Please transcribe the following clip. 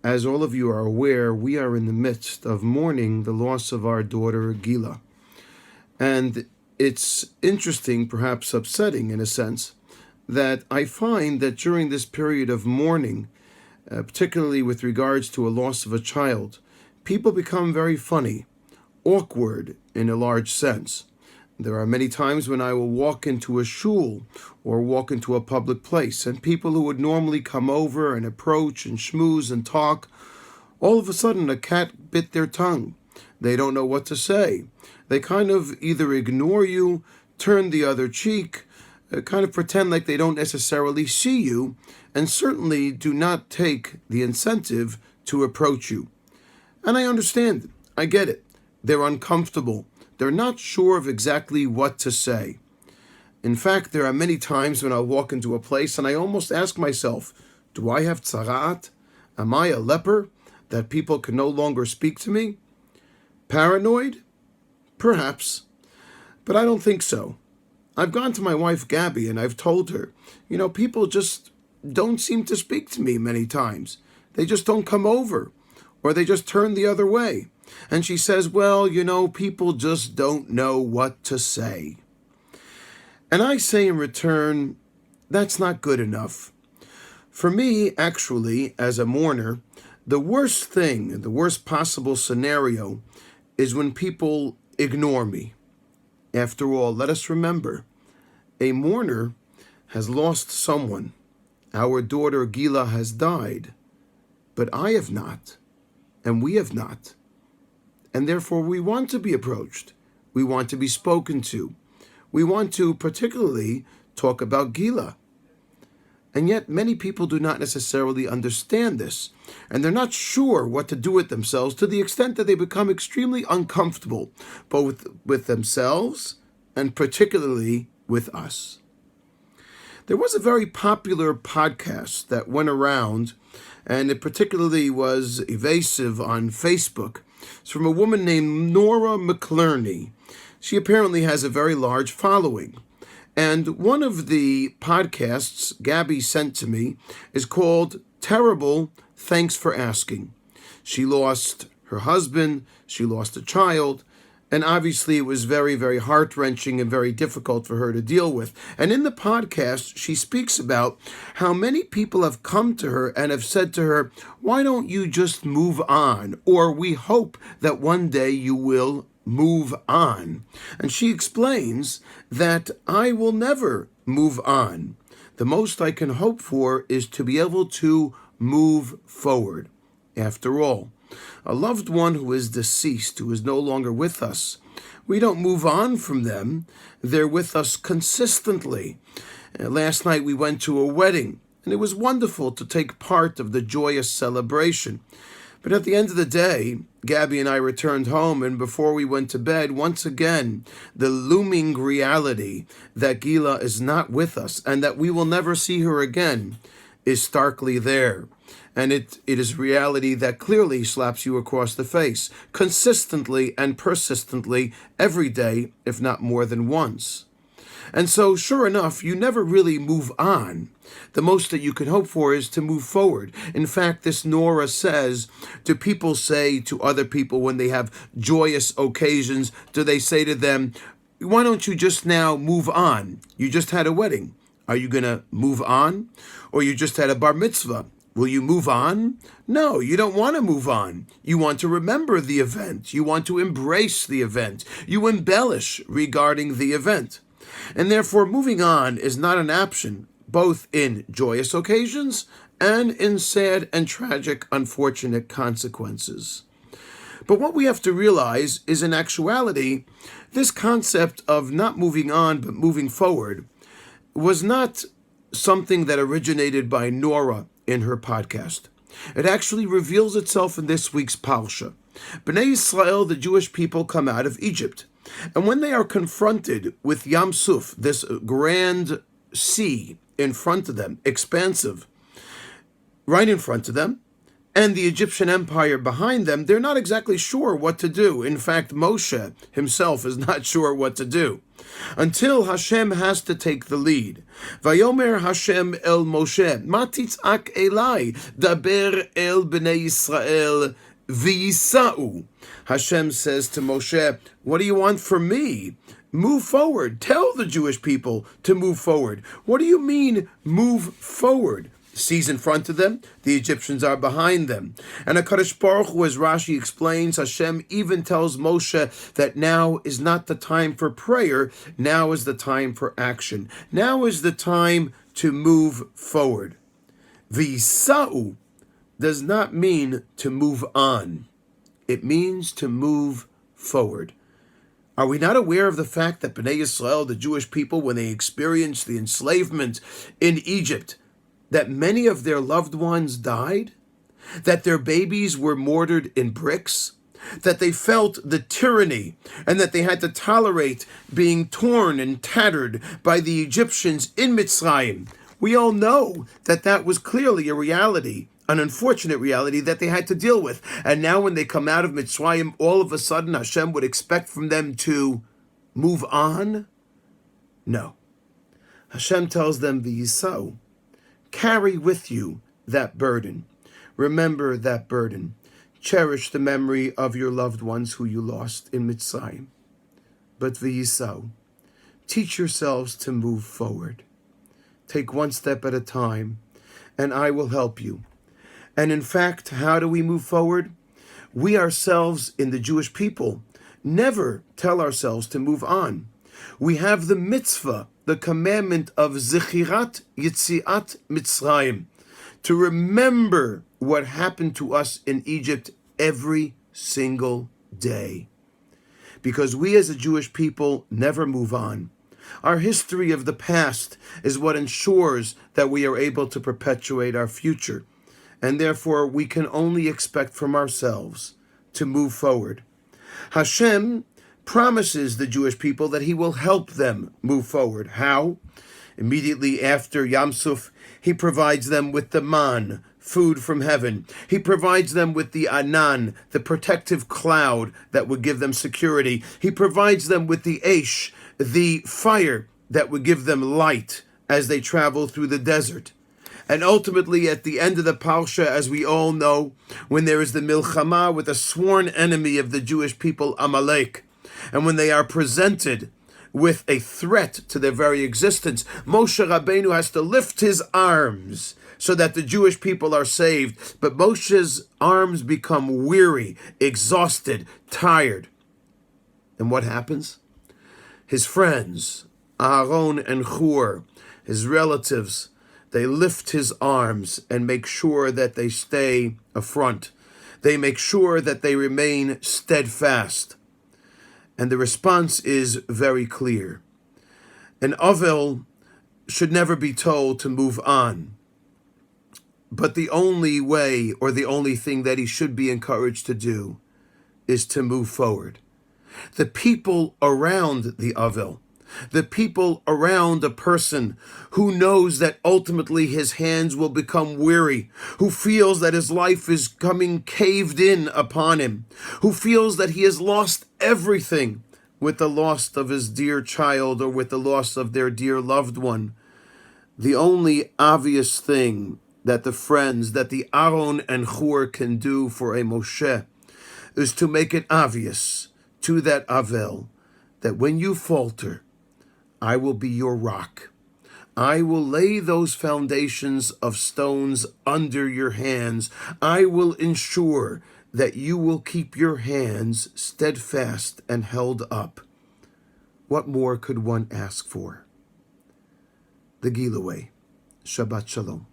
As all of you are aware, we are in the midst of mourning the loss of our daughter, גילה. And it's interesting, perhaps upsetting in a sense, that I find that during this period of mourning, particularly with regards to a loss of a child, people become very funny, awkward in a large sense. There are many times when I will walk into a shul or walk into a public place, and people who would normally come over and approach and schmooze and talk, all of a sudden a cat bit their tongue. They don't know what to say. They kind of either ignore you, turn the other cheek, kind of pretend like they don't necessarily see you, and certainly do not take the incentive to approach you. And I understand it. I get it. They're uncomfortable. They're not sure of exactly what to say. In fact, there are many times when I'll walk into a place and I almost ask myself, do I have tzaraat? Am I a leper that people can no longer speak to me? Paranoid? Perhaps. But I don't think so. I've gone to my wife Gabby and I've told her, people just don't seem to speak to me many times. They just don't come over, or they just turn the other way. And she says, well, people just don't know what to say. And I say in return, that's not good enough. For me, actually, as a mourner, the worst thing, the worst possible scenario is when people ignore me. After all, let us remember, a mourner has lost someone. Our daughter גילה has died, but I have not, and we have not. And therefore we want to be approached. We want to be spoken to. We want to particularly talk about גילה. And yet many people do not necessarily understand this, and they're not sure what to do with themselves to the extent that they become extremely uncomfortable, both with themselves and particularly with us. There was a very popular podcast that went around, and it particularly was evasive on Facebook. It's from a woman named Nora McClerney. She apparently has a very large following. And one of the podcasts Gabby sent to me is called Terrible, Thanks for Asking. She lost her husband, she lost a child, and obviously it was very, very heart-wrenching and very difficult for her to deal with. And in the podcast, she speaks about how many people have come to her and have said to her, why don't you just move on? Or we hope that one day you will move on. And she explains that I will never move on. The most I can hope for is to be able to move forward. After all, a loved one who is deceased, who is no longer with us, we don't move on from them. They're with us consistently. Last night we went to a wedding, and it was wonderful to take part of the joyous celebration. But at the end of the day, Gabby and I returned home, and before we went to bed, once again, the looming reality that גילה is not with us and that we will never see her again is starkly there. And it is reality that clearly slaps you across the face, consistently and persistently every day, if not more than once. And so, sure enough, you never really move on. The most that you can hope for is to move forward. In fact, this Nora says, do people say to other people when they have joyous occasions, do they say to them, why don't you just now move on? You just had a wedding. Are you going to move on? Or you just had a bar mitzvah. Will you move on? No, you don't want to move on. You want to remember the event. You want to embrace the event. You embellish regarding the event. And therefore, moving on is not an option, both in joyous occasions and in sad and tragic, unfortunate consequences. But what we have to realize is, in actuality, this concept of not moving on but moving forward was not something that originated by Nora in her podcast. It actually reveals itself in this week's Parsha. Bnei Yisrael, the Jewish people, come out of Egypt. And when they are confronted with Yam Suf, this grand sea in front of them, expansive, right in front of them, and the Egyptian empire behind them, they're not exactly sure what to do. In fact, Moshe himself is not sure what to do, until Hashem has to take the lead. Vayomer Hashem el Moshe, Ma titzak elai, daber el bnei Yisrael v'yisa'u. Hashem says to Moshe, what do you want from me? Move forward. Tell the Jewish people to move forward. What do you mean, move forward? Seas in front of them, the Egyptians are behind them. And HaKadosh Baruch Hu, as Rashi explains, Hashem even tells Moshe that now is not the time for prayer, now is the time for action. Now is the time to move forward. V'yisa'u does not mean to move on. It means to move forward. Are we not aware of the fact that Bnei Yisrael, the Jewish people, when they experienced the enslavement in Egypt, that many of their loved ones died, that their babies were mortared in bricks, that they felt the tyranny, and that they had to tolerate being torn and tattered by the Egyptians in Mitzrayim? We all know that that was clearly a reality, an unfortunate reality that they had to deal with. And now when they come out of Mitzrayim, all of a sudden Hashem would expect from them to move on? No. Hashem tells them, V'yisau, carry with you that burden. Remember that burden. Cherish the memory of your loved ones who you lost in Mitzrayim. But v'yisau, teach yourselves to move forward. Take one step at a time, and I will help you. And in fact, how do we move forward? We ourselves in the Jewish people never tell ourselves to move on. We have the mitzvah, the commandment of Zechirat Yitziat Mitzrayim, to remember what happened to us in Egypt every single day. Because we as a Jewish people never move on. Our history of the past is what ensures that we are able to perpetuate our future. And therefore, we can only expect from ourselves to move forward. Hashem promises the Jewish people that he will help them move forward. How? Immediately after Yam Suf, he provides them with the man, food from heaven. He provides them with the anan, the protective cloud that would give them security. He provides them with the eish, the fire that would give them light as they travel through the desert. And ultimately, at the end of the Parsha, as we all know, when there is the Milchama with a sworn enemy of the Jewish people, Amalek, and when they are presented with a threat to their very existence, Moshe Rabbeinu has to lift his arms so that the Jewish people are saved. But Moshe's arms become weary, exhausted, tired. And what happens? His friends, Aaron and Hur, his relatives, they lift his arms and make sure that they stay afront. They make sure that they remain steadfast. And the response is very clear. An Avel should never be told to move on. But the only way, or the only thing that he should be encouraged to do, is to move forward. The people around the Avel, the people around a person who knows that ultimately his hands will become weary, who feels that his life is coming caved in upon him, who feels that he has lost everything with the loss of his dear child or with the loss of their dear loved one. The only obvious thing that the friends, that the Aaron and Hur can do for a Moshe is to make it obvious to that Avel that when you falter, I will be your rock. I will lay those foundations of stones under your hands. I will ensure that you will keep your hands steadfast and held up. What more could one ask for? The גילה way. Shabbat Shalom.